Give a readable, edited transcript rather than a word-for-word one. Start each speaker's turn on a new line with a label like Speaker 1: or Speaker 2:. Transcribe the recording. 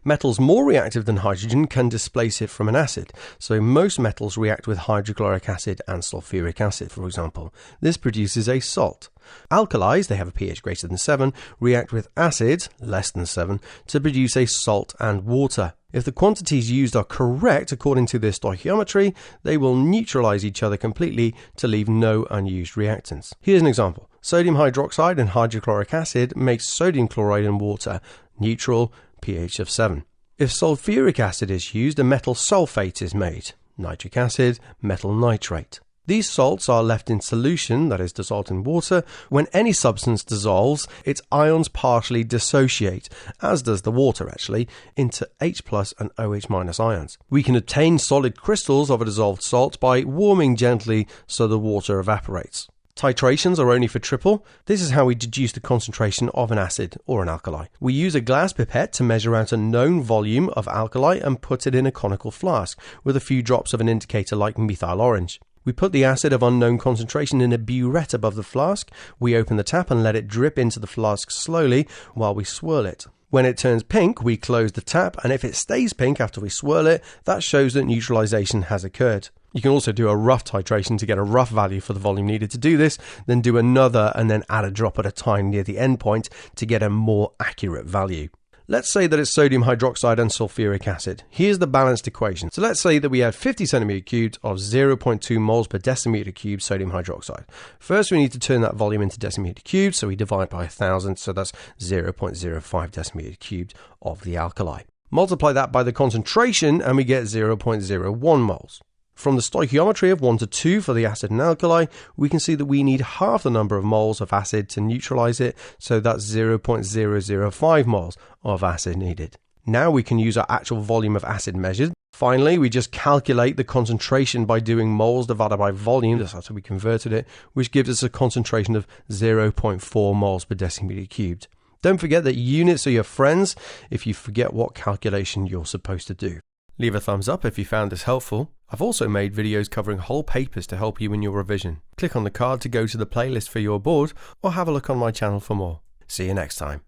Speaker 1: Metals more reactive than hydrogen can displace it from an acid, so most metals react with hydrochloric acid and sulfuric acid, for example. This produces a salt. Alkalis, they have a pH greater than 7, react with acids, less than 7, to produce a salt and water. If the quantities used are correct according to their stoichiometry, they will neutralize each other completely to leave no unused reactants. Here's an example. Sodium hydroxide and hydrochloric acid makes sodium chloride and water, neutral, pH of 7. If sulfuric acid is used, a metal sulfate is made, nitric acid, metal nitrate. These salts are left in solution, that is dissolved in water. When any substance dissolves, its ions partially dissociate, as does the water actually, into H+ and OH- ions. We can obtain solid crystals of a dissolved salt by warming gently so the water evaporates. Titrations are only for triple. This is how we deduce the concentration of an acid or an alkali. We use a glass pipette to measure out a known volume of alkali and put it in a conical flask with a few drops of an indicator like methyl orange. We put the acid of unknown concentration in a burette above the flask. We open the tap and let it drip into the flask slowly while we swirl it. When it turns pink, we close the tap, and if it stays pink after we swirl it, that shows that neutralization has occurred. You can also do a rough titration to get a rough value for the volume needed to do this, then do another and then add a drop at a time near the end point to get a more accurate value. Let's say that it's sodium hydroxide and sulfuric acid. Here's the balanced equation. So let's say that we have 50 centimeter cubed of 0.2 moles per decimeter cubed sodium hydroxide. First, we need to turn that volume into decimeter cubed, so we divide by 1,000, so that's 0.05 decimeter cubed of the alkali. Multiply that by the concentration and we get 0.01 moles. From the stoichiometry of 1 to 2 for the acid and alkali, we can see that we need half the number of moles of acid to neutralize it, so that's 0.005 moles of acid needed. Now we can use our actual volume of acid measured. Finally, we just calculate the concentration by doing moles divided by volume, that's how we converted it, which gives us a concentration of 0.4 moles per decimeter cubed. Don't forget that units are your friends if you forget what calculation you're supposed to do. Leave a thumbs up if you found this helpful. I've also made videos covering whole papers to help you in your revision. Click on the card to go to the playlist for your board, or have a look on my channel for more. See you next time.